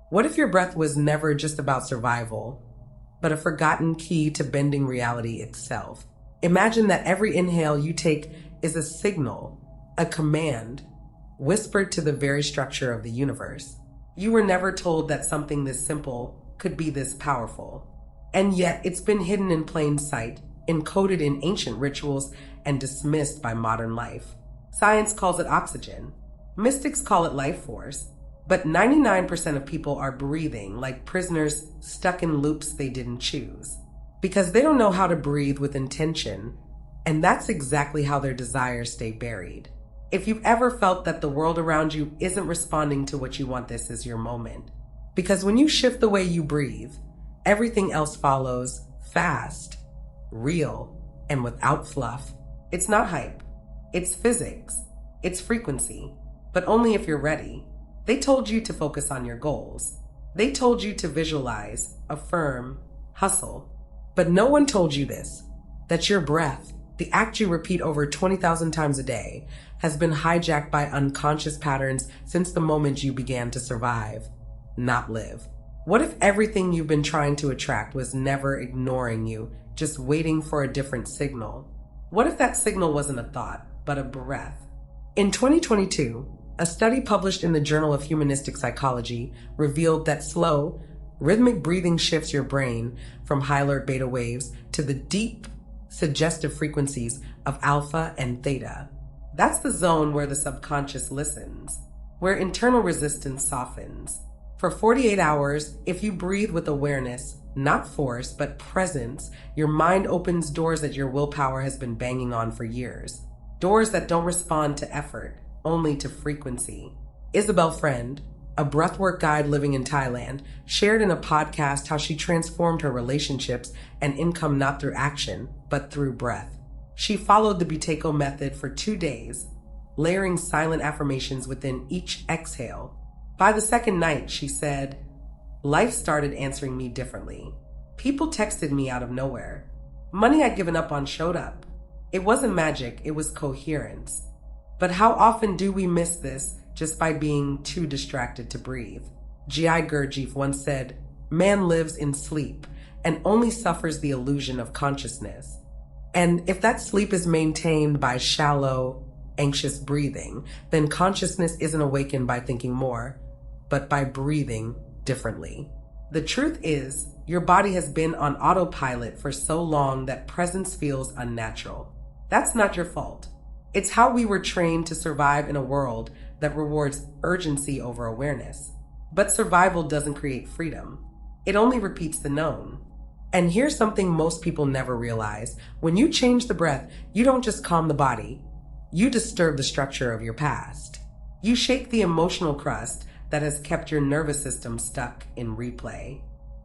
What if your breath was never just about survival, but a forgotten key to bending reality itself? Imagine that every inhale you take is a signal, a command, whispered to the very structure of the universe. You were never told that something this simple could be this powerful. And yet it's been hidden in plain sight, encoded in ancient rituals, and dismissed by modern life. Science calls it oxygen. Mystics call it life force. But 99% of people are breathing like prisoners stuck in loops they didn't choose. Because they don't know how to breathe with intention, and that's exactly how their desires stay buried. If you've ever felt that the world around you isn't responding to what you want, this is your moment. Because when you shift the way you breathe, everything else follows fast, real, and without fluff. It's not hype. It's physics. It's frequency. But only if you're ready. They told you to focus on your goals. They told you to visualize, affirm, hustle. But no one told you this, that your breath, the act you repeat over 20,000 times a day, has been hijacked by unconscious patterns since the moment you began to survive, not live. What if everything you've been trying to attract was never ignoring you, just waiting for a different signal? What if that signal wasn't a thought, but a breath? In 2022, a study published in the Journal of Humanistic Psychology revealed that slow, rhythmic breathing shifts your brain from high alert beta waves to the deep, suggestive frequencies of alpha and theta. That's the zone where the subconscious listens, where internal resistance softens. For 48 hours, if you breathe with awareness, not force, but presence, your mind opens doors that your willpower has been banging on for years. Doors that don't respond to effort, only to frequency. Isabel Friend, a breathwork guide living in Thailand, shared in a podcast how she transformed her relationships and income not through action, but through breath. She followed the Buteyko method for 2 days, layering silent affirmations within each exhale. By the second night, she said, life started answering me differently. People texted me out of nowhere. Money I'd given up on showed up. It wasn't magic, it was coherence. But how often do we miss this just by being too distracted to breathe? G.I. Gurdjieff once said, man lives in sleep and only suffers the illusion of consciousness. And if that sleep is maintained by shallow, anxious breathing, then consciousness isn't awakened by thinking more, but by breathing differently. The truth is, your body has been on autopilot for so long that presence feels unnatural. That's not your fault. It's how we were trained to survive in a world that rewards urgency over awareness. But survival doesn't create freedom. It only repeats the known. And here's something most people never realize. When you change the breath, you don't just calm the body. You disturb the structure of your past. You shake the emotional crust that has kept your nervous system stuck in replay.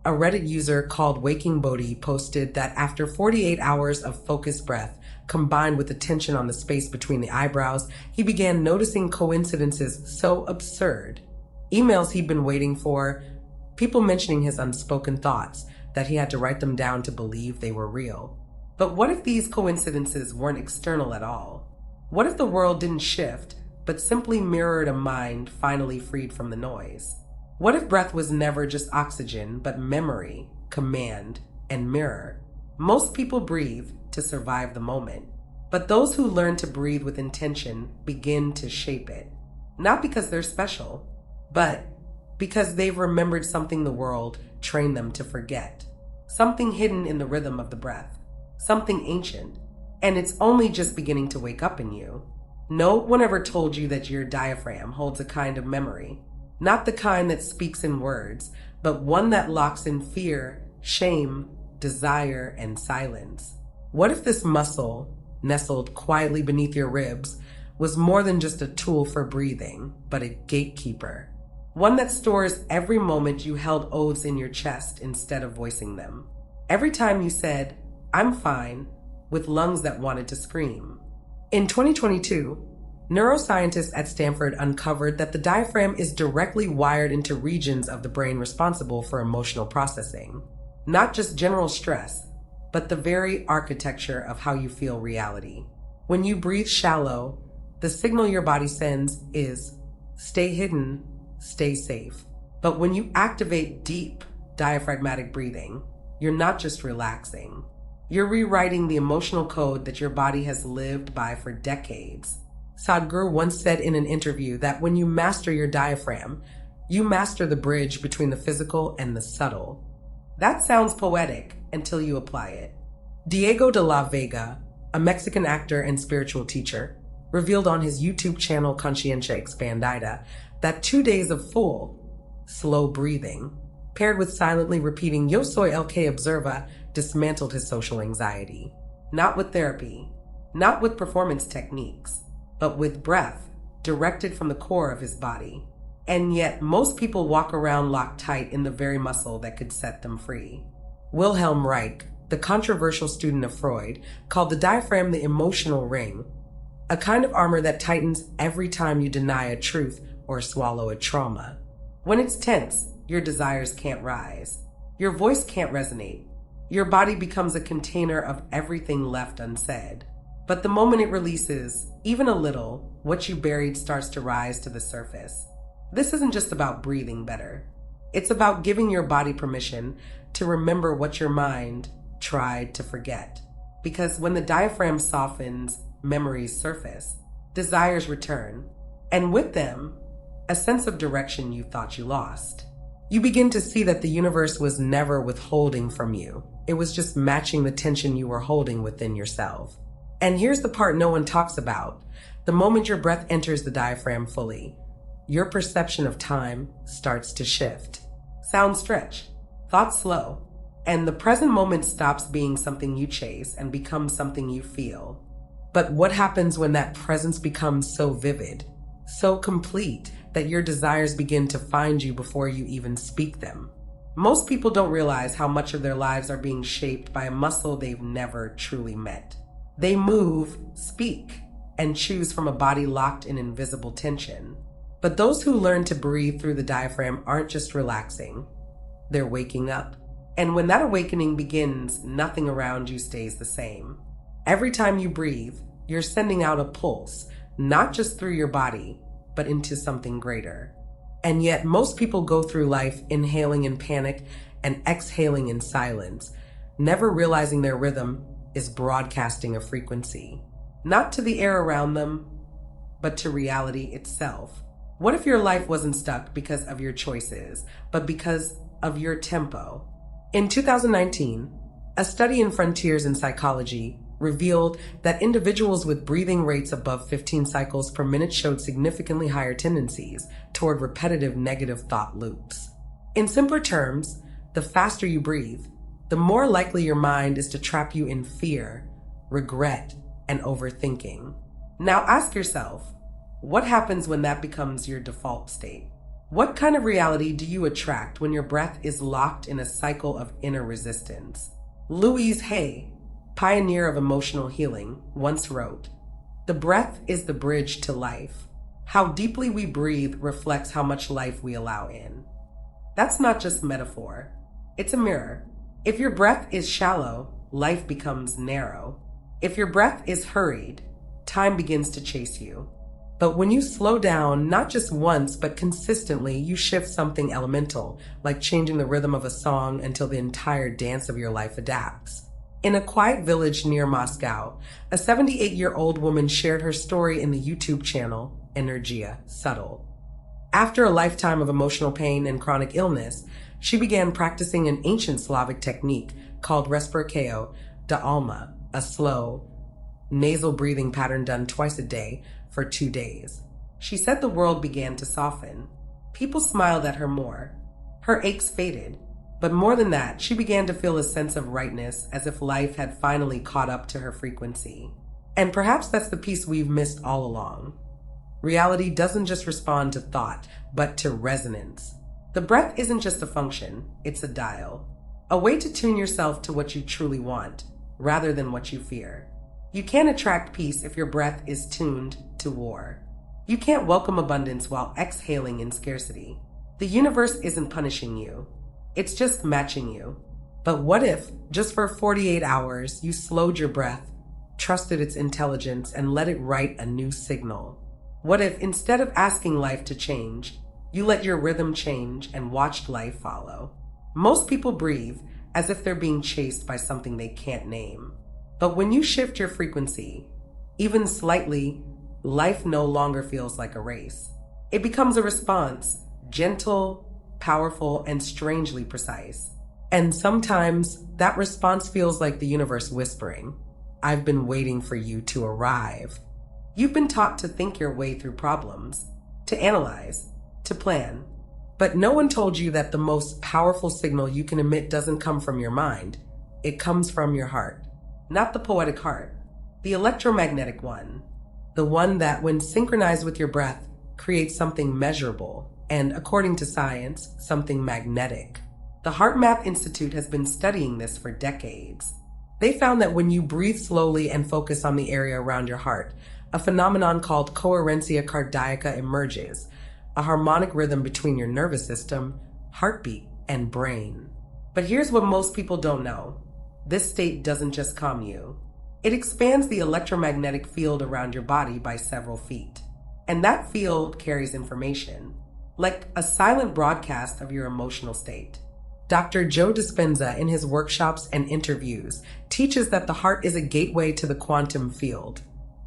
A Reddit user called Waking Bodhi posted that after 48 hours of focused breath, combined with the tension on the space between the eyebrows, he began noticing coincidences so absurd. Emails he'd been waiting for, people mentioning his unspoken thoughts, that he had to write them down to believe they were real. But what if these coincidences weren't external at all? What if the world didn't shift, but simply mirrored a mind finally freed from the noise? What if breath was never just oxygen, but memory, command, and mirror? Most people breathe to survive the moment, but those who learn to breathe with intention begin to shape it. Not because they're special, but because they've remembered something the world trained them to forget. Something hidden in the rhythm of the breath. Something ancient. And it's only just beginning to wake up in you. No one ever told you that your diaphragm holds a kind of memory. Not the kind that speaks in words, but one that locks in fear, shame, desire, and silence. What if this muscle, nestled quietly beneath your ribs, was more than just a tool for breathing, but a gatekeeper? One that stores every moment you held oaths in your chest instead of voicing them. Every time you said, I'm fine, with lungs that wanted to scream. In 2022, neuroscientists at Stanford uncovered that the diaphragm is directly wired into regions of the brain responsible for emotional processing. Not just general stress, but the very architecture of how you feel reality. When you breathe shallow, the signal your body sends is, stay hidden, stay safe. But when you activate deep diaphragmatic breathing, you're not just relaxing. You're rewriting the emotional code that your body has lived by for decades. Sadhguru once said in an interview that when you master your diaphragm, you master the bridge between the physical and the subtle. That sounds poetic until you apply it. Diego de la Vega, a Mexican actor and spiritual teacher, revealed on his YouTube channel Consciencia Expandida that 2 days of full, slow breathing, paired with silently repeating Yo soy el que observa, dismantled his social anxiety. Not with therapy, not with performance techniques, but with breath directed from the core of his body. And yet, most people walk around locked tight in the very muscle that could set them free. Wilhelm Reich, the controversial student of Freud, called the diaphragm the emotional ring, a kind of armor that tightens every time you deny a truth or swallow a trauma. When it's tense, your desires can't rise. Your voice can't resonate. Your body becomes a container of everything left unsaid. But the moment it releases, even a little, what you buried starts to rise to the surface. This isn't just about breathing better. It's about giving your body permission to remember what your mind tried to forget. Because when the diaphragm softens, memories surface, desires return, and with them, a sense of direction you thought you lost. You begin to see that the universe was never withholding from you. It was just matching the tension you were holding within yourself. And here's the part no one talks about. The moment your breath enters the diaphragm fully, your perception of time starts to shift. Sound stretch, thoughts slow, and the present moment stops being something you chase and becomes something you feel. But what happens when that presence becomes so vivid, so complete, that your desires begin to find you before you even speak them? Most people don't realize how much of their lives are being shaped by a muscle they've never truly met. They move, speak, and choose from a body locked in invisible tension. But those who learn to breathe through the diaphragm aren't just relaxing, they're waking up. And when that awakening begins, nothing around you stays the same. Every time you breathe, you're sending out a pulse, not just through your body, but into something greater. And yet most people go through life inhaling in panic and exhaling in silence, never realizing their rhythm is broadcasting a frequency, not to the air around them, but to reality itself. What if your life wasn't stuck because of your choices, but because of your tempo? In 2019, a study in Frontiers in Psychology revealed that individuals with breathing rates above 15 cycles per minute showed significantly higher tendencies toward repetitive negative thought loops. In simpler terms, the faster you breathe, the more likely your mind is to trap you in fear, regret, and overthinking. Now ask yourself, what happens when that becomes your default state? What kind of reality do you attract when your breath is locked in a cycle of inner resistance? Louise Hay, pioneer of emotional healing, once wrote, "The breath is the bridge to life. How deeply we breathe reflects how much life we allow in." That's not just metaphor. It's a mirror. If your breath is shallow, life becomes narrow. If your breath is hurried, time begins to chase you. But when you slow down, not just once, but consistently, you shift something elemental, like changing the rhythm of a song until the entire dance of your life adapts. In a quiet village near Moscow, a 78-year-old woman shared her story in the YouTube channel, Energia Subtle. After a lifetime of emotional pain and chronic illness, she began practicing an ancient Slavic technique called Respiracio de Alma, a slow, nasal breathing pattern done twice a day for 2 days. She said the world began to soften. People smiled at her more. Her aches faded. But more than that, she began to feel a sense of rightness, as if life had finally caught up to her frequency. And perhaps that's the piece we've missed all along. Reality doesn't just respond to thought, but to resonance. The breath isn't just a function, it's a dial. A way to tune yourself to what you truly want, rather than what you fear. You can't attract peace if your breath is tuned to war. You can't welcome abundance while exhaling in scarcity. The universe isn't punishing you. It's just matching you. But what if, just for 48 hours, you slowed your breath, trusted its intelligence, and let it write a new signal? What if, instead of asking life to change, You let your rhythm change and watched life follow. Most people breathe as if they're being chased by something they can't name. But when you shift your frequency, even slightly, life no longer feels like a race. It becomes a response, gentle, powerful, and strangely precise. And sometimes that response feels like the universe whispering, "I've been waiting for you to arrive." You've been taught to think your way through problems, to analyze, to plan. But no one told you that the most powerful signal you can emit doesn't come from your mind. It comes from your heart. Not the poetic heart, the electromagnetic one. The one that, when synchronized with your breath, creates something measurable and, according to science, something magnetic. The HeartMath Institute has been studying this for decades. They found that when you breathe slowly and focus on the area around your heart, a phenomenon called coherencia cardiaca emerges, a harmonic rhythm between your nervous system, heartbeat, and brain. But here's what most people don't know. This state doesn't just calm you. It expands the electromagnetic field around your body by several feet. And that field carries information, like a silent broadcast of your emotional state. Dr. Joe Dispenza, in his workshops and interviews, teaches that the heart is a gateway to the quantum field,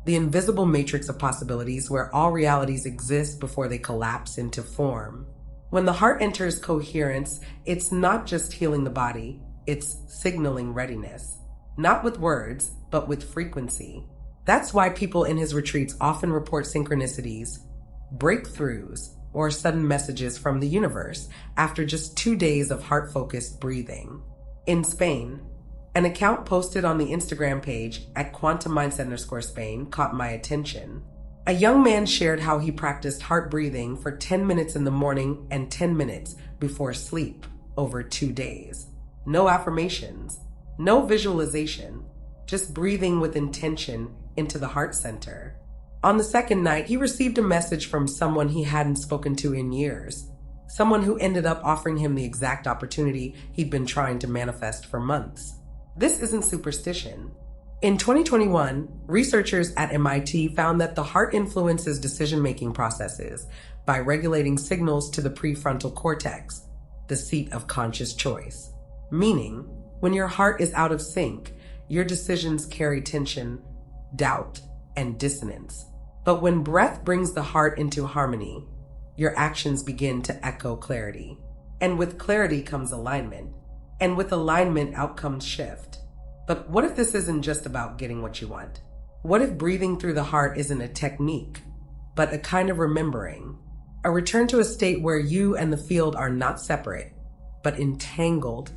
the invisible matrix of possibilities where all realities exist before they collapse into form. When the heart enters coherence, it's not just healing the body, it's signaling readiness. Not with words, but with frequency. That's why people in his retreats often report synchronicities, breakthroughs, or sudden messages from the universe after just 2 days of heart-focused breathing. In Spain, an account posted on the Instagram page at @QuantumMindset_Spain caught my attention. A young man shared how he practiced heart breathing for 10 minutes in the morning and 10 minutes before sleep over 2 days. No affirmations, no visualization, just breathing with intention into the heart center. On the second night, he received a message from someone he hadn't spoken to in years, someone who ended up offering him the exact opportunity he'd been trying to manifest for months. This isn't superstition. In 2021, researchers at MIT found that the heart influences decision-making processes by regulating signals to the prefrontal cortex, the seat of conscious choice. Meaning, when your heart is out of sync, your decisions carry tension, doubt, and dissonance. But when breath brings the heart into harmony, your actions begin to echo clarity. And with clarity comes alignment. And with alignment, outcomes shift. But what if this isn't just about getting what you want? What if breathing through the heart isn't a technique, but a kind of remembering? A return to a state where you and the field are not separate, but entangled,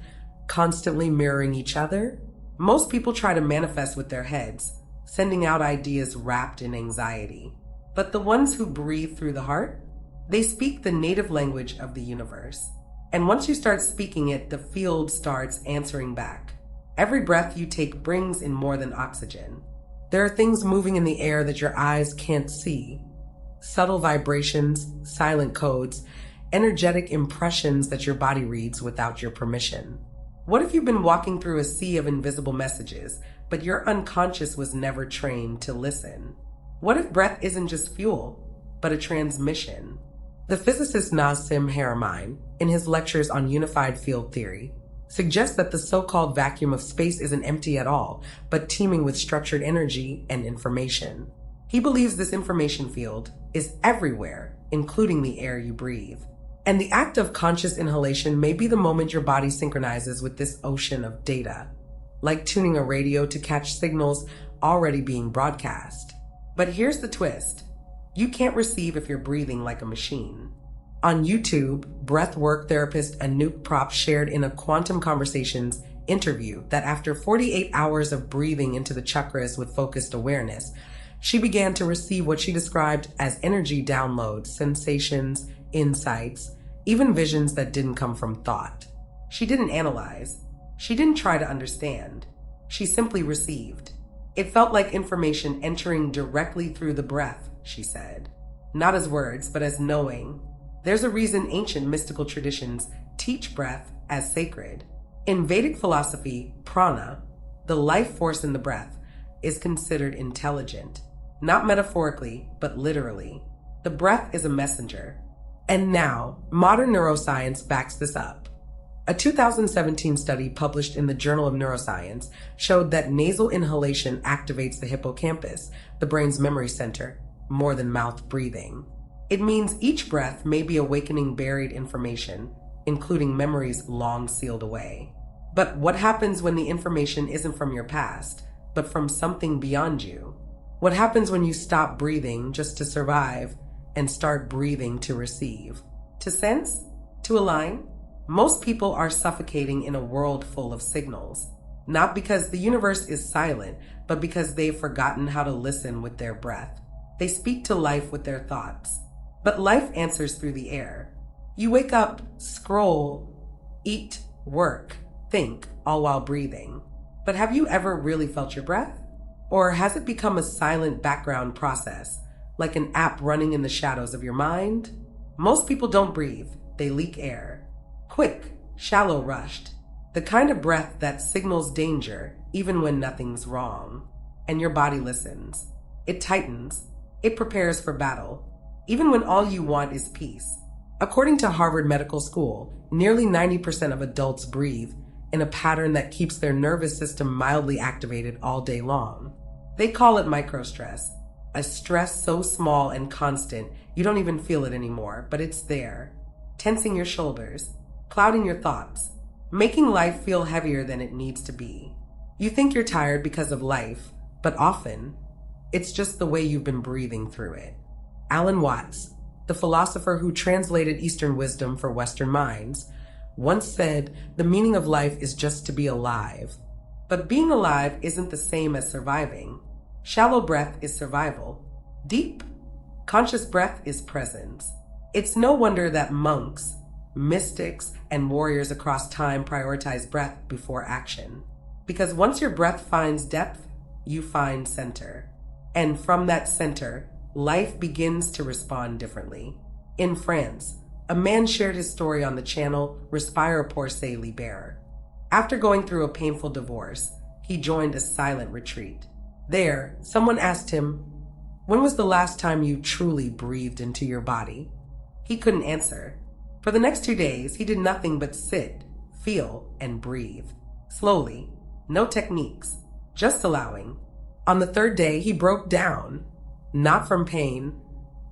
constantly mirroring each other? Most people try to manifest with their heads, sending out ideas wrapped in anxiety. But the ones who breathe through the heart, they speak the native language of the universe. And once you start speaking it, the field starts answering back. Every breath you take brings in more than oxygen. There are things moving in the air that your eyes can't see. Subtle vibrations, silent codes, energetic impressions that your body reads without your permission. What if you've been walking through a sea of invisible messages, but your unconscious was never trained to listen? What if breath isn't just fuel, but a transmission? The physicist Nassim Haramein, in his lectures on unified field theory, suggests that the so-called vacuum of space isn't empty at all, but teeming with structured energy and information. He believes this information field is everywhere, including the air you breathe. And the act of conscious inhalation may be the moment your body synchronizes with this ocean of data, like tuning a radio to catch signals already being broadcast. But here's the twist. You can't receive if you're breathing like a machine. On YouTube, breathwork therapist Anouk Prop shared in a Quantum Conversations interview that after 48 hours of breathing into the chakras with focused awareness, she began to receive what she described as energy downloads, sensations, insights, even visions that didn't come from thought. She didn't analyze. She didn't try to understand. She simply received. It felt like information entering directly through the breath, she said. Not as words, but as knowing. There's a reason ancient mystical traditions teach breath as sacred. In Vedic philosophy, prana, the life force in the breath, is considered intelligent. Not metaphorically, but literally. The breath is a messenger. And now, modern neuroscience backs this up. A 2017 study published in the Journal of Neuroscience showed that nasal inhalation activates the hippocampus, the brain's memory center, more than mouth breathing. It means each breath may be awakening buried information, including memories long sealed away. But what happens when the information isn't from your past, but from something beyond you? What happens when you stop breathing just to survive and start breathing to receive? To sense? To align? Most people are suffocating in a world full of signals, not because the universe is silent, but because they've forgotten how to listen with their breath. They speak to life with their thoughts, but life answers through the air. You wake up, scroll, eat, work, think, all while breathing. But have you ever really felt your breath? Or has it become a silent background process, like an app running in the shadows of your mind? Most people don't breathe, they leak air. Quick, shallow, rushed. The kind of breath that signals danger even when nothing's wrong. And your body listens. It tightens. It prepares for battle, even when all you want is peace. According to Harvard Medical School, nearly 90% of adults breathe in a pattern that keeps their nervous system mildly activated all day long. They call it microstress, a stress so small and constant you don't even feel it anymore, but it's there, tensing your shoulders, clouding your thoughts, making life feel heavier than it needs to be. You think you're tired because of life, but often, it's just the way you've been breathing through it. Alan Watts, the philosopher who translated Eastern wisdom for Western minds, once said, "The meaning of life is just to be alive." But being alive isn't the same as surviving. Shallow breath is survival. Deep, conscious breath is presence. It's no wonder that monks, mystics, and warriors across time prioritize breath before action. Because once your breath finds depth, you find center. And from that center, life begins to respond differently. In France, a man shared his story on the channel Respire pour se libérer. After going through a painful divorce, he joined a silent retreat. There, someone asked him, "When was the last time you truly breathed into your body?" He couldn't answer. For the next 2 days, he did nothing but sit, feel, and breathe. Slowly, no techniques, just allowing. On the third day, he broke down, not from pain,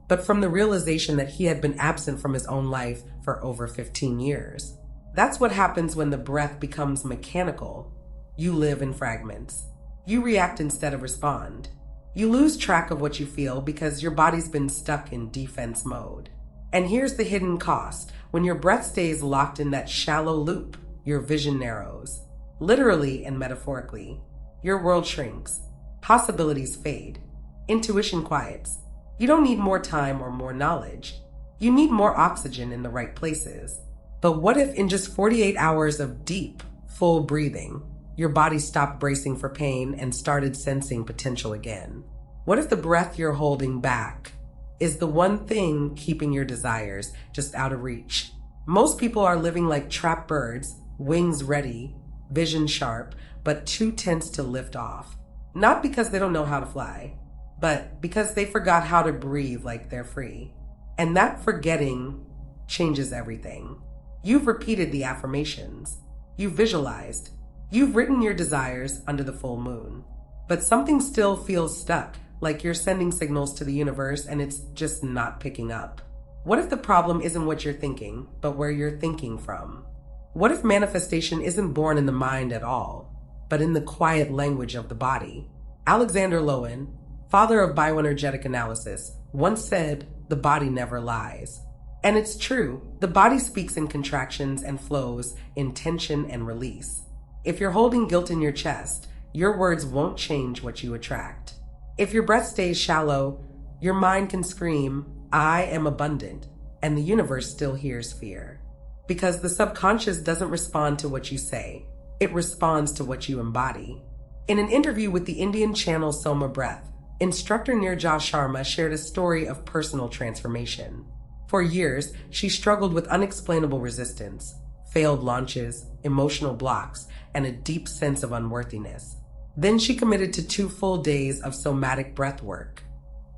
but from the realization that he had been absent from his own life for over 15 years. That's what happens when the breath becomes mechanical. You live in fragments. You react instead of respond. You lose track of what you feel because your body's been stuck in defense mode. And here's the hidden cost. When your breath stays locked in that shallow loop, your vision narrows. Literally and metaphorically. Your world shrinks. Possibilities fade. Intuition quiets. You don't need more time or more knowledge. You need more oxygen in the right places. But what if in just 48 hours of deep, full breathing, your body stopped bracing for pain and started sensing potential again? What if the breath you're holding back is the one thing keeping your desires just out of reach? Most people are living like trapped birds, wings ready, vision sharp, but too tense to lift off. Not because they don't know how to fly, but because they forgot how to breathe like they're free. And that forgetting changes everything. You've repeated the affirmations. You've visualized. You've written your desires under the full moon. But something still feels stuck, like you're sending signals to the universe and it's just not picking up. What if the problem isn't what you're thinking, but where you're thinking from? What if manifestation isn't born in the mind at all, but in the quiet language of the body? Alexander Lowen, father of bioenergetic analysis, once said, "The body never lies." And it's true, the body speaks in contractions and flows in tension and release. If you're holding guilt in your chest, your words won't change what you attract. If your breath stays shallow, your mind can scream, "I am abundant," and the universe still hears fear. Because the subconscious doesn't respond to what you say, it responds to what you embody. In an interview with the Indian channel Soma Breath, instructor Nirja Sharma shared a story of personal transformation. For years, she struggled with unexplainable resistance, failed launches, emotional blocks, and a deep sense of unworthiness. Then she committed to 2 full days of somatic breath work.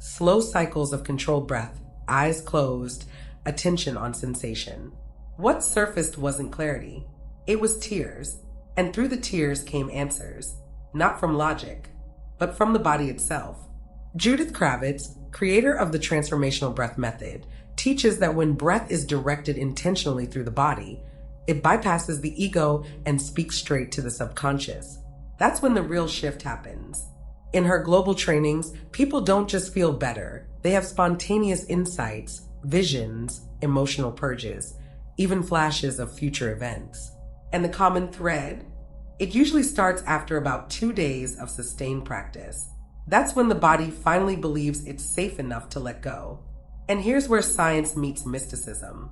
Slow cycles of controlled breath, eyes closed, attention on sensation. What surfaced wasn't clarity. It was tears, and through the tears came answers, not from logic, but from the body itself. Judith Kravitz, creator of the Transformational Breath Method, teaches that when breath is directed intentionally through the body, it bypasses the ego and speaks straight to the subconscious. That's when the real shift happens. In her global trainings, people don't just feel better, they have spontaneous insights, visions, emotional purges, even flashes of future events. And the common thread? It usually starts after about 2 days of sustained practice. That's when the body finally believes it's safe enough to let go. And here's where science meets mysticism.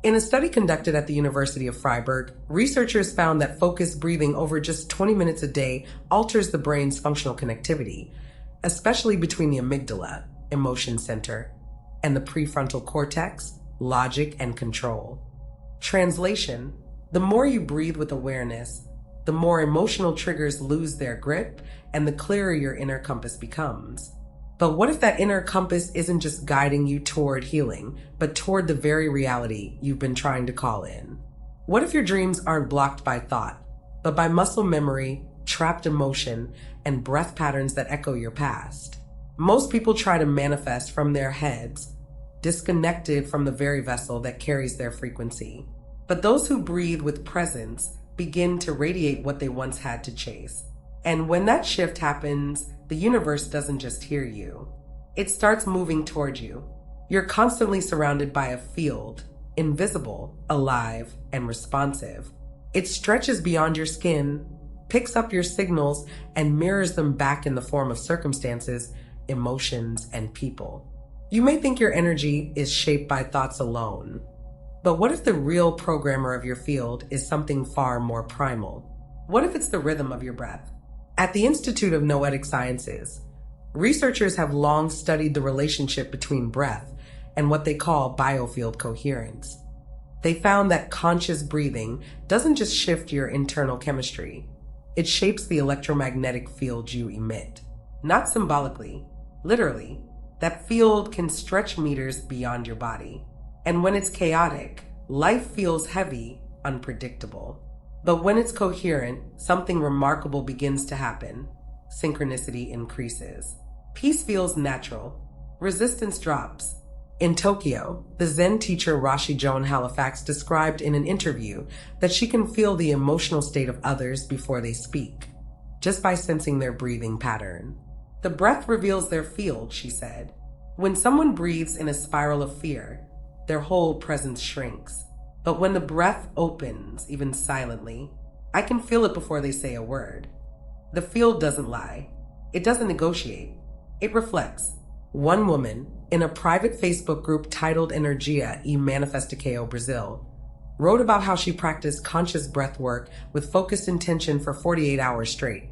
In a study conducted at the University of Freiburg, researchers found that focused breathing over just 20 minutes a day alters the brain's functional connectivity, especially between the amygdala, emotion center, and the prefrontal cortex, logic and control. Translation: the more you breathe with awareness, the more emotional triggers lose their grip and the clearer your inner compass becomes. But what if that inner compass isn't just guiding you toward healing, but toward the very reality you've been trying to call in? What if your dreams aren't blocked by thought, but by muscle memory, trapped emotion, and breath patterns that echo your past? Most people try to manifest from their heads, disconnected from the very vessel that carries their frequency. But those who breathe with presence begin to radiate what they once had to chase. And when that shift happens, the universe doesn't just hear you. It starts moving toward you. You're constantly surrounded by a field, invisible, alive, and responsive. It stretches beyond your skin, picks up your signals, and mirrors them back in the form of circumstances, emotions, and people. You may think your energy is shaped by thoughts alone, but what if the real programmer of your field is something far more primal? What if it's the rhythm of your breath? At the Institute of Noetic Sciences, researchers have long studied the relationship between breath and what they call biofield coherence. They found that conscious breathing doesn't just shift your internal chemistry, it shapes the electromagnetic field you emit. Not symbolically, literally. That field can stretch meters beyond your body. And when it's chaotic, life feels heavy, unpredictable. But when it's coherent, something remarkable begins to happen. Synchronicity increases. Peace feels natural. Resistance drops. In Tokyo, the Zen teacher Rashi Joan Halifax described in an interview that she can feel the emotional state of others before they speak, just by sensing their breathing pattern. The breath reveals their field, she said. When someone breathes in a spiral of fear, their whole presence shrinks. But when the breath opens, even silently, I can feel it before they say a word. The field doesn't lie. It doesn't negotiate. It reflects. One woman, in a private Facebook group titled Energia e Manifestação Brazil, wrote about how she practiced conscious breath work with focused intention for 48 hours straight,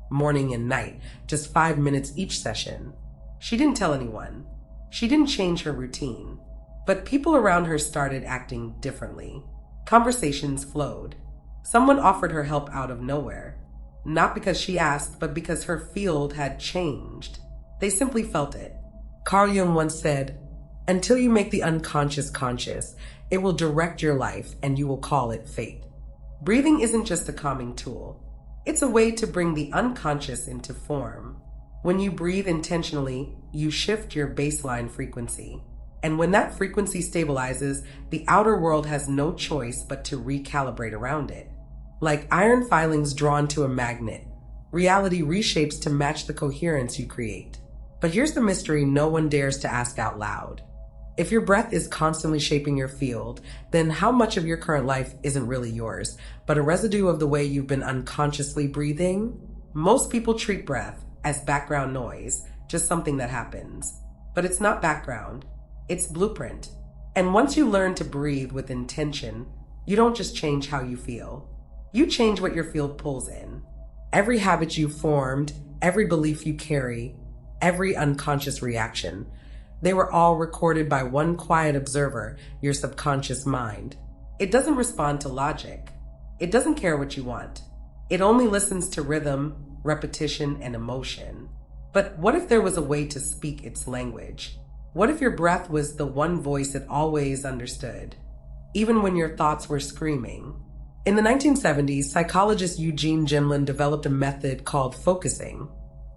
morning and night, just 5 minutes each session. She didn't tell anyone. She didn't change her routine. But people around her started acting differently. Conversations flowed. Someone offered her help out of nowhere. Not because she asked, but because her field had changed. They simply felt it. Carl Jung once said, "Until you make the unconscious conscious, it will direct your life and you will call it fate." Breathing isn't just a calming tool. It's a way to bring the unconscious into form. When you breathe intentionally, you shift your baseline frequency. And when that frequency stabilizes, the outer world has no choice but to recalibrate around it. Like iron filings drawn to a magnet, reality reshapes to match the coherence you create. But here's the mystery no one dares to ask out loud. If your breath is constantly shaping your field, then how much of your current life isn't really yours, but a residue of the way you've been unconsciously breathing? Most people treat breath as background noise, just something that happens. But it's not background. It's blueprint. And once you learn to breathe with intention, you don't just change how you feel. You change what your field pulls in. Every habit you formed, every belief you carry, every unconscious reaction, they were all recorded by one quiet observer, your subconscious mind. It doesn't respond to logic. It doesn't care what you want. It only listens to rhythm, repetition, and emotion. But what if there was a way to speak its language? What if your breath was the one voice it always understood, even when your thoughts were screaming? In the 1970s, psychologist Eugene Gimlin developed a method called focusing,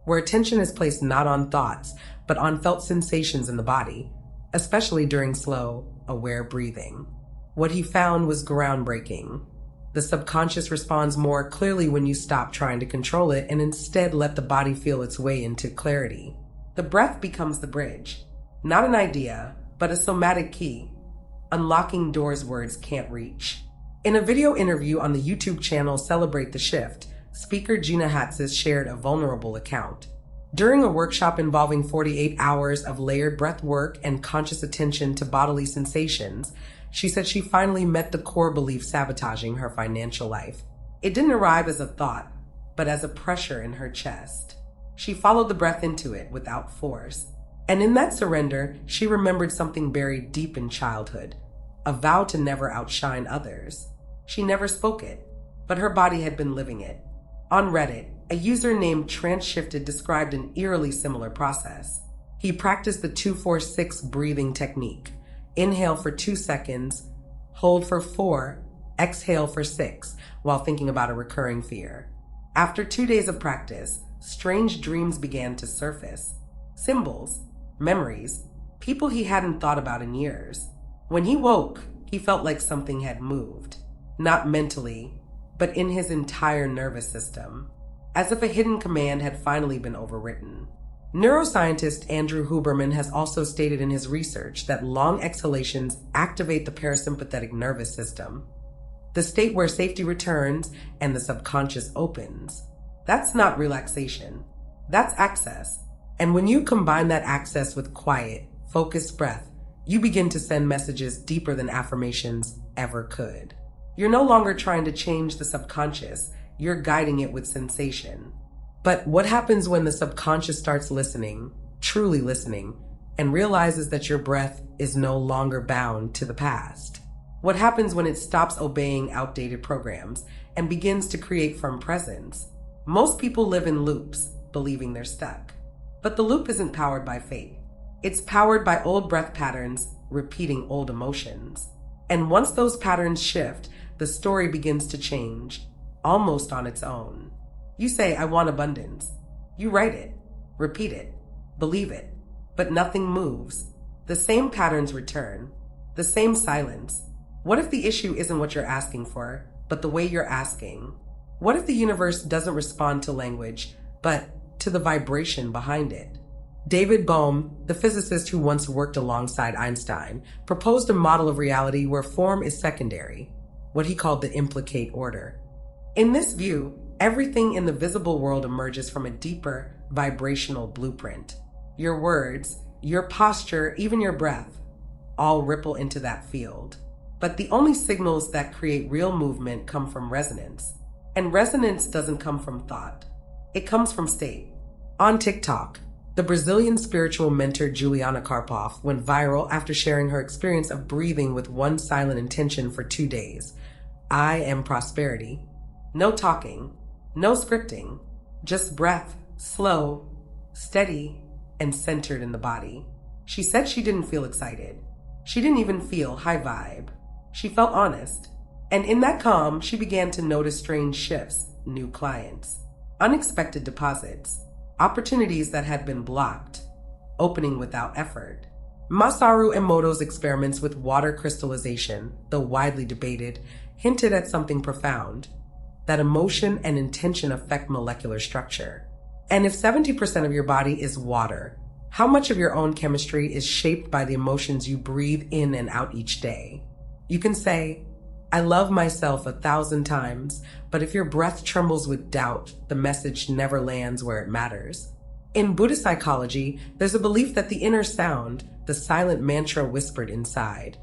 where attention is placed not on thoughts, but on felt sensations in the body, especially during slow, aware breathing. What he found was groundbreaking. The subconscious responds more clearly when you stop trying to control it and instead let the body feel its way into clarity. The breath becomes the bridge, not an idea, but a somatic key, unlocking doors words can't reach. In a video interview on the YouTube channel Celebrate the Shift, speaker Gina Hatzis shared a vulnerable account. During a workshop involving 48 hours of layered breath work and conscious attention to bodily sensations, she said she finally met the core belief sabotaging her financial life. It didn't arrive as a thought, but as a pressure in her chest. She followed the breath into it without force. And in that surrender, she remembered something buried deep in childhood, a vow to never outshine others. She never spoke it, but her body had been living it. On Reddit, a user named Transshifted described an eerily similar process. He practiced the 2-4-6 breathing technique. Inhale for 2 seconds, hold for 4, exhale for 6, while thinking about a recurring fear. After 2 days of practice, strange dreams began to surface. Symbols, memories, people he hadn't thought about in years. When he woke, he felt like something had moved. Not mentally, but in his entire nervous system, as if a hidden command had finally been overwritten. Neuroscientist Andrew Huberman has also stated in his research that long exhalations activate the parasympathetic nervous system, the state where safety returns and the subconscious opens. That's not relaxation, that's access. And when you combine that access with quiet, focused breath, you begin to send messages deeper than affirmations ever could. You're no longer trying to change the subconscious, you're guiding it with sensation. But what happens when the subconscious starts listening, truly listening, and realizes that your breath is no longer bound to the past? What happens when it stops obeying outdated programs and begins to create from presence? Most people live in loops, believing they're stuck. But the loop isn't powered by faith. It's powered by old breath patterns, repeating old emotions. And once those patterns shift, the story begins to change, almost on its own. You say, I want abundance. You write it, repeat it, believe it, but nothing moves. The same patterns return, the same silence. What if the issue isn't what you're asking for, but the way you're asking? What if the universe doesn't respond to language, but to the vibration behind it? David Bohm, the physicist who once worked alongside Einstein, proposed a model of reality where form is secondary, what he called the implicate order. In this view, everything in the visible world emerges from a deeper vibrational blueprint. Your words, your posture, even your breath, all ripple into that field. But the only signals that create real movement come from resonance. And resonance doesn't come from thought. It comes from state. On TikTok, the Brazilian spiritual mentor Juliana Karpov went viral after sharing her experience of breathing with one silent intention for 2 days. I am prosperity. No talking, no scripting, just breath, slow, steady, and centered in the body. She said she didn't feel excited. She didn't even feel high vibe. She felt honest. And in that calm, she began to notice strange shifts, new clients, unexpected deposits, opportunities that had been blocked, opening without effort. Masaru Emoto's experiments with water crystallization, though widely debated, hinted at something profound, that emotion and intention affect molecular structure. And if 70% of your body is water, how much of your own chemistry is shaped by the emotions you breathe in and out each day? You can say, I love myself 1,000 times, but if your breath trembles with doubt, the message never lands where it matters. In Buddhist psychology, there's a belief that the inner sound, the silent mantra whispered inside,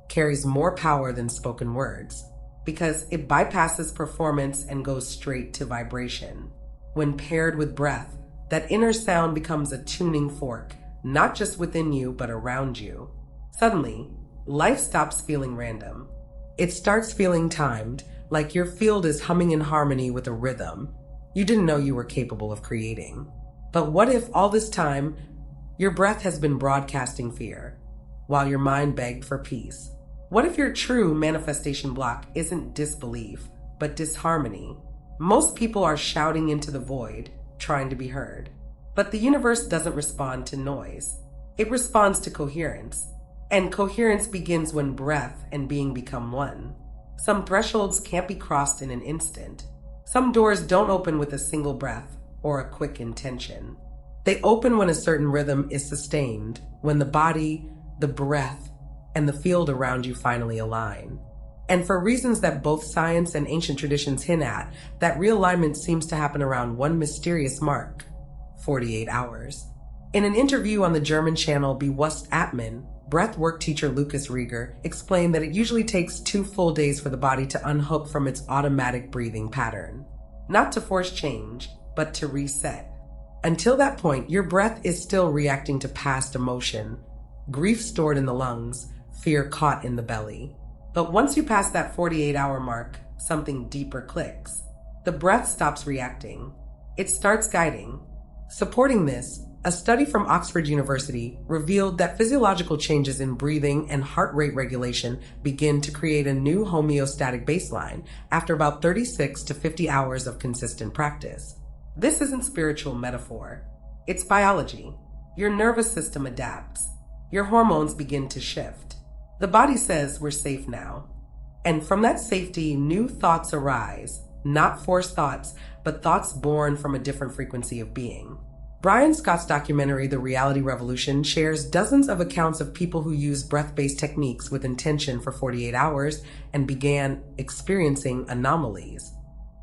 carries more power than spoken words, because it bypasses performance and goes straight to vibration. When paired with breath, that inner sound becomes a tuning fork, not just within you, but around you. Suddenly, life stops feeling random. It starts feeling timed, like your field is humming in harmony with a rhythm you didn't know you were capable of creating. But what if all this time, Your breath has been broadcasting fear, while your mind begged for peace. What if your true manifestation block isn't disbelief, but disharmony? Most people are shouting into the void, trying to be heard. But the universe doesn't respond to noise. It responds to coherence. And coherence begins when breath and being become one. Some thresholds can't be crossed in an instant. Some doors don't open with a single breath or a quick intention. They open when a certain rhythm is sustained, when the body, the breath, and the field around you finally align. And for reasons that both science and ancient traditions hint at, that realignment seems to happen around one mysterious mark: 48 hours. In an interview on the German channel Bewusst Atman, breathwork teacher Lucas Rieger explained that it usually takes 2 full days for the body to unhook from its automatic breathing pattern. Not to force change, but to reset. Until that point, your breath is still reacting to past emotion, grief stored in the lungs, fear caught in the belly. But once you pass that 48-hour mark, something deeper clicks. The breath stops reacting. It starts guiding. Supporting this, a study from Oxford University revealed that physiological changes in breathing and heart rate regulation begin to create a new homeostatic baseline after about 36 to 50 hours of consistent practice. This isn't spiritual metaphor. It's biology. Your nervous system adapts. Your hormones begin to shift. The body says we're safe now. And from that safety, new thoughts arise, not forced thoughts, but thoughts born from a different frequency of being. Brian Scott's documentary, The Reality Revolution, shares dozens of accounts of people who used breath-based techniques with intention for 48 hours and began experiencing anomalies.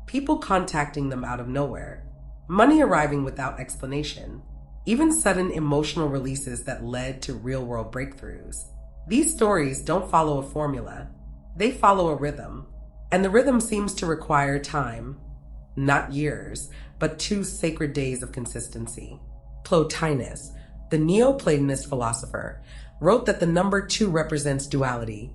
People contacting them out of nowhere, money arriving without explanation, even sudden emotional releases that led to real-world breakthroughs. These stories don't follow a formula. They follow a rhythm. And the rhythm seems to require time, not years, but 2 sacred days of consistency. Plotinus, the Neoplatonist philosopher, wrote that the number 2 represents duality,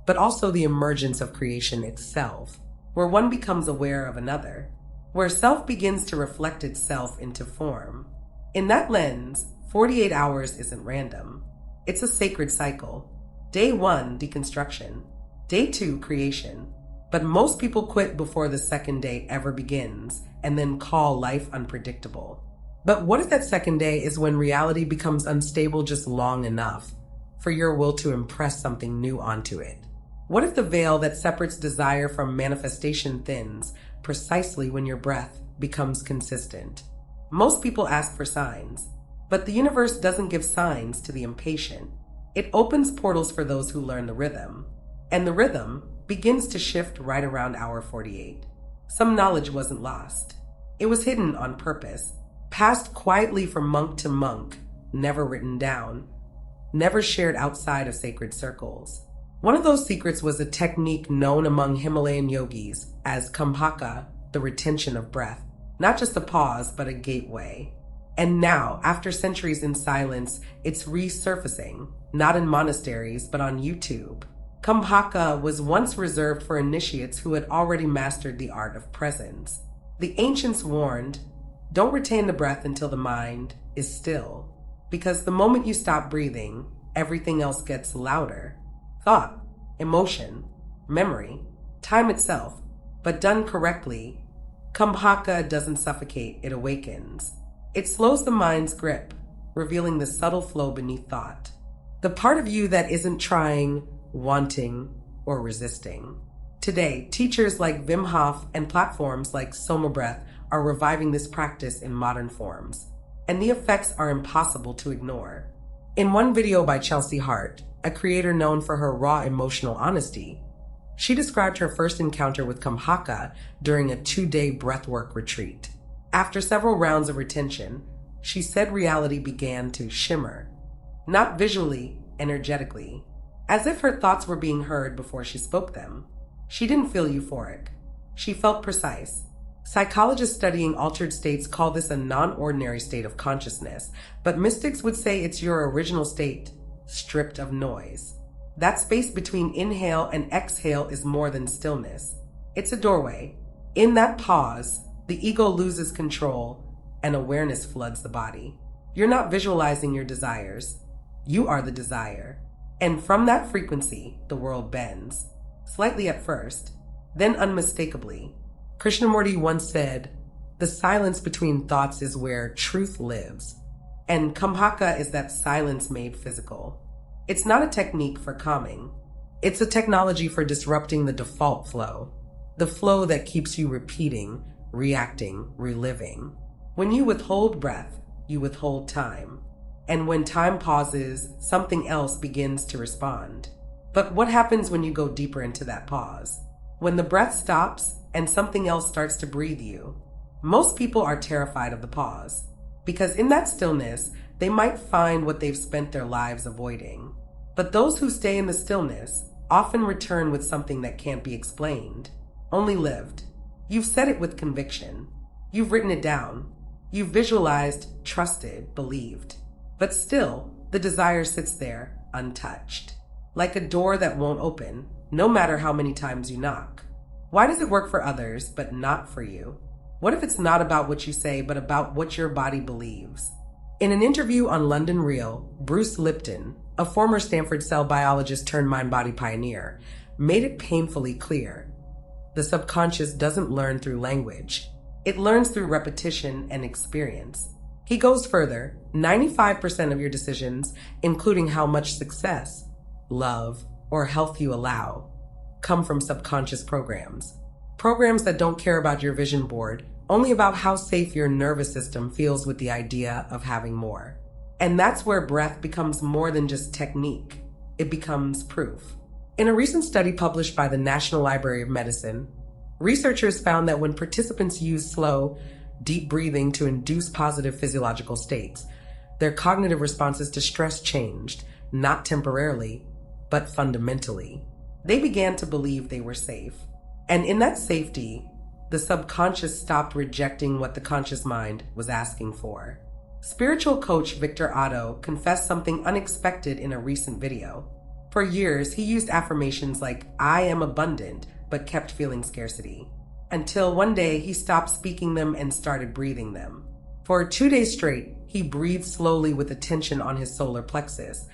but also the emergence of creation itself, where one becomes aware of another, where self begins to reflect itself into form. In that lens, 48 hours isn't random. It's a sacred cycle. Day 1, deconstruction. Day 2, creation. But most people quit before the second day ever begins and then call life unpredictable. But what if that second day is when reality becomes unstable just long enough for your will to impress something new onto it? What if the veil that separates desire from manifestation thins precisely when your breath becomes consistent? Most people ask for signs, but the universe doesn't give signs to the impatient. It opens portals for those who learn the rhythm. And the rhythm begins to shift right around hour 48. Some knowledge wasn't lost. It was hidden on purpose, passed quietly from monk to monk, never written down, never shared outside of sacred circles. One of those secrets was a technique known among Himalayan yogis as Kumbhaka, the retention of breath. Not just a pause, but a gateway. And now, after centuries in silence, it's resurfacing, not in monasteries, but on YouTube. Kumbhaka was once reserved for initiates who had already mastered the art of presence. The ancients warned, don't retain the breath until the mind is still, because the moment you stop breathing, everything else gets louder. Thought, emotion, memory, time itself. But done correctly, Kumbhaka doesn't suffocate, it awakens. It slows the mind's grip, revealing the subtle flow beneath thought. The part of you that isn't trying, wanting, or resisting. Today, teachers like Wim Hof and platforms like SomaBreath are reviving this practice in modern forms, and the effects are impossible to ignore. In one video by Chelsea Hart, a creator known for her raw emotional honesty, she described her first encounter with Kumbhaka during a 2-day breathwork retreat. After several rounds of retention, she said reality began to shimmer, not visually, energetically, as if her thoughts were being heard before she spoke them. She didn't feel euphoric. She felt precise. Psychologists studying altered states call this a non-ordinary state of consciousness, but mystics would say it's your original state, stripped of noise. That space between inhale and exhale is more than stillness. It's a doorway. In that pause, the ego loses control and awareness floods the body. You're not visualizing your desires. You are the desire. And from that frequency, the world bends. Slightly at first, then unmistakably. Krishnamurti once said, "The silence between thoughts is where truth lives." And Kamhaka is that silence made physical. It's not a technique for calming. It's a technology for disrupting the default flow. The flow that keeps you repeating, reacting, reliving. When you withhold breath, you withhold time. And when time pauses, something else begins to respond. But what happens when you go deeper into that pause? When the breath stops and something else starts to breathe you? Most people are terrified of the pause, because in that stillness, they might find what they've spent their lives avoiding. But those who stay in the stillness often return with something that can't be explained, only lived. You've said it with conviction. You've written it down. You've visualized, trusted, believed. But still, the desire sits there, untouched. Like a door that won't open, no matter how many times you knock. Why does it work for others, but not for you? What if it's not about what you say, but about what your body believes? In an interview on London Real, Bruce Lipton, a former Stanford cell biologist turned mind-body pioneer, made it painfully clear. The subconscious doesn't learn through language. It learns through repetition and experience. He goes further, 95% of your decisions, including how much success, love, or health you allow, come from subconscious programs. Programs that don't care about your vision board, only about how safe your nervous system feels with the idea of having more. And that's where breath becomes more than just technique. It becomes proof. In a recent study published by the National Library of Medicine, researchers found that when participants used slow, deep breathing to induce positive physiological states, their cognitive responses to stress changed, not temporarily, but fundamentally. They began to believe they were safe. And in that safety, the subconscious stopped rejecting what the conscious mind was asking for. Spiritual coach Victor Otto confessed something unexpected in a recent video. For years, he used affirmations like, "I am abundant," but kept feeling scarcity. Until one day, he stopped speaking them and started breathing them. For 2 days straight, he breathed slowly with attention on his solar plexus,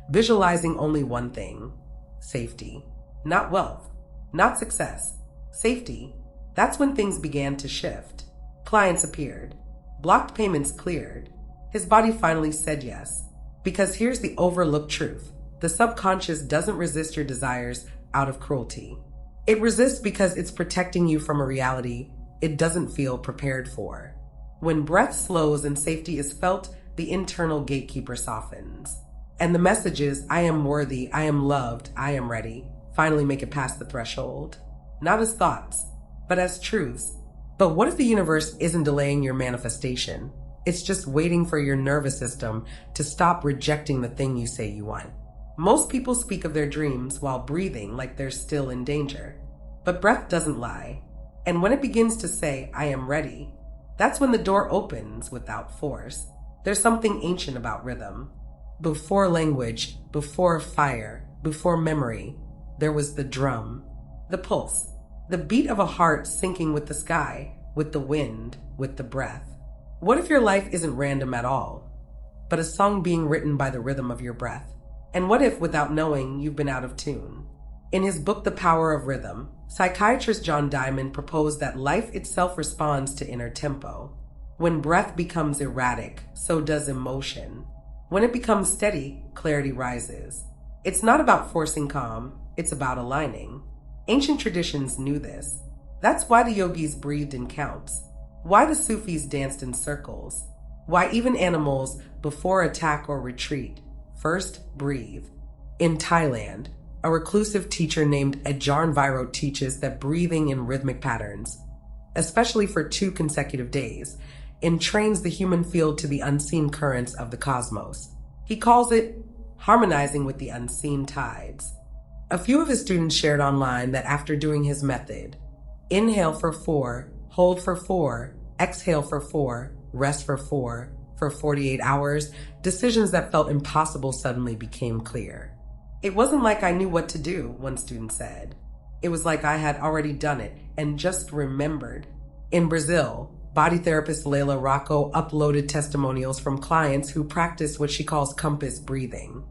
visualizing only one thing: safety. Not wealth, not success, safety. That's when things began to shift. Clients appeared. Blocked payments cleared. His body finally said yes. Because here's the overlooked truth. The subconscious doesn't resist your desires out of cruelty. It resists because it's protecting you from a reality it doesn't feel prepared for. When breath slows and safety is felt, the internal gatekeeper softens. And the messages, "I am worthy, I am loved, I am ready," finally make it past the threshold. Not as thoughts, but as truths. But what if the universe isn't delaying your manifestation? It's just waiting for your nervous system to stop rejecting the thing you say you want. Most people speak of their dreams while breathing like they're still in danger. But breath doesn't lie. And when it begins to say, "I am ready," that's when the door opens without force. There's something ancient about rhythm. Before language, before fire, before memory, there was the drum, the pulse, the beat of a heart syncing with the sky, with the wind, with the breath. What if your life isn't random at all, but a song being written by the rhythm of your breath? And what if, without knowing, you've been out of tune? In his book, The Power of Rhythm, psychiatrist John Diamond proposed that life itself responds to inner tempo. When breath becomes erratic, so does emotion. When it becomes steady, clarity rises. It's not about forcing calm, it's about aligning. Ancient traditions knew this. That's why the yogis breathed in counts, why the Sufis danced in circles, why even animals, before attack or retreat, first breathe. In Thailand, a reclusive teacher named Ajahn Vairot teaches that breathing in rhythmic patterns, especially for 2 consecutive days, entrains the human field to the unseen currents of the cosmos. He calls it harmonizing with the unseen tides. A few of his students shared online that after doing his method, inhale for 4, hold for 4, exhale for 4, rest for 4, for 48 hours, decisions that felt impossible suddenly became clear. "It wasn't like I knew what to do," one student said. "It was like I had already done it and just remembered." In Brazil, Body therapist Layla Rocco uploaded testimonials from clients who practice what she calls compass breathing.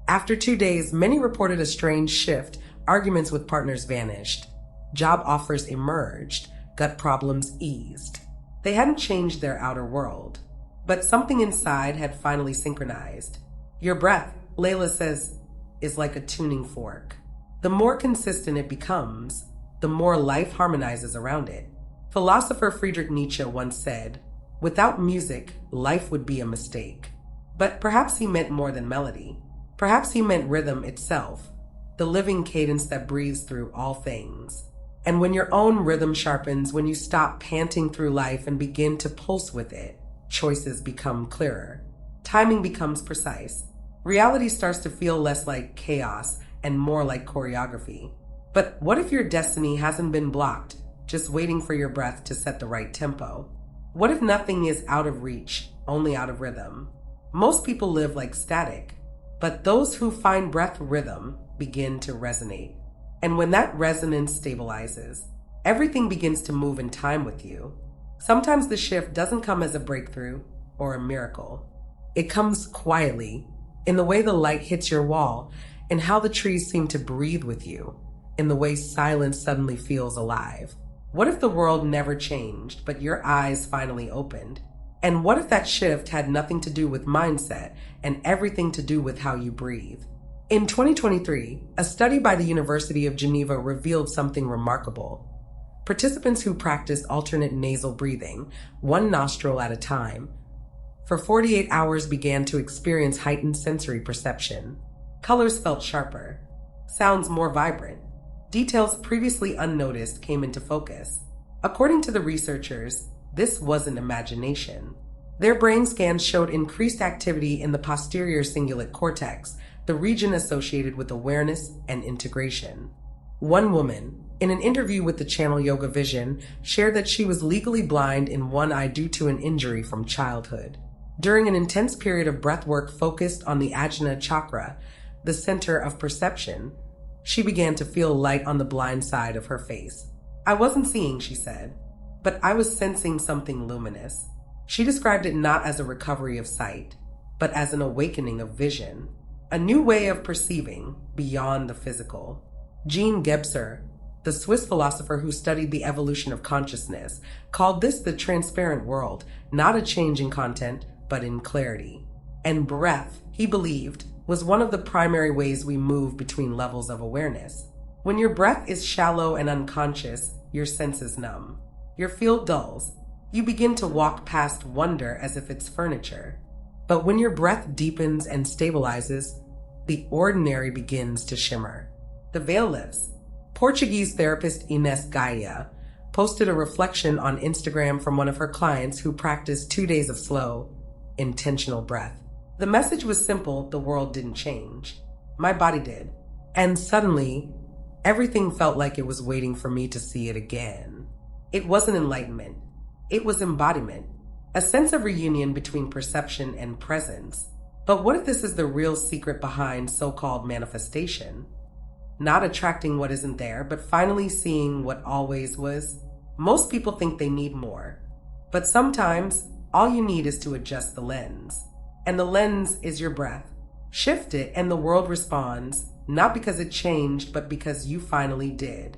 After 2 days, many reported a strange shift. Arguments with partners vanished. Job offers emerged. Gut problems eased. They hadn't changed their outer world, but something inside had finally synchronized. Your breath, Layla says, is like a tuning fork. The more consistent it becomes, the more life harmonizes around it. Philosopher Friedrich Nietzsche once said, "Without music, life would be a mistake." But perhaps he meant more than melody. Perhaps he meant rhythm itself, the living cadence that breathes through all things. And when your own rhythm sharpens, when you stop panting through life and begin to pulse with it, choices become clearer. Timing becomes precise. Reality starts to feel less like chaos and more like choreography. But what if your destiny hasn't been blocked, just waiting for your breath to set the right tempo? What if nothing is out of reach, only out of rhythm? Most people live like static, but those who find breath rhythm begin to resonate. And when that resonance stabilizes, everything begins to move in time with you. Sometimes the shift doesn't come as a breakthrough or a miracle. It comes quietly, in the way the light hits your wall, in how the trees seem to breathe with you, in the way silence suddenly feels alive. What if the world never changed, but your eyes finally opened? And what if that shift had nothing to do with mindset and everything to do with how you breathe? In 2023, a study by the University of Geneva revealed something remarkable. Participants who practiced alternate nasal breathing, one nostril at a time, for 48 hours began to experience heightened sensory perception. Colors felt sharper, sounds more vibrant. Details previously unnoticed came into focus. According to the researchers, this wasn't imagination. Their brain scans showed increased activity in the posterior cingulate cortex, the region associated with awareness and integration. One woman, in an interview with the channel Yoga Vision, shared that she was legally blind in one eye due to an injury from childhood. During an intense period of breath work focused on the Ajna chakra, the center of perception, she began to feel light on the blind side of her face. "I wasn't seeing," she said, "but I was sensing something luminous." She described it not as a recovery of sight, but as an awakening of vision, a new way of perceiving beyond the physical. Jean Gebser, the Swiss philosopher who studied the evolution of consciousness, called this the transparent world, not a change in content, but in clarity. And breath, he believed, was one of the primary ways we move between levels of awareness. When your breath is shallow and unconscious, your senses numb. Your field dulls. You begin to walk past wonder as if it's furniture. But when your breath deepens and stabilizes, the ordinary begins to shimmer. The veil lifts. Portuguese therapist Ines Gaia posted a reflection on Instagram from one of her clients who practiced 2 days of slow, intentional breath. The message was simple: the world didn't change. My body did. And suddenly, everything felt like it was waiting for me to see it again. It wasn't enlightenment. It was embodiment. A sense of reunion between perception and presence. But what if this is the real secret behind so-called manifestation? Not attracting what isn't there, but finally seeing what always was. Most people think they need more. But sometimes, all you need is to adjust the lens. And the lens is your breath. Shift it and the world responds, not because it changed, but because you finally did.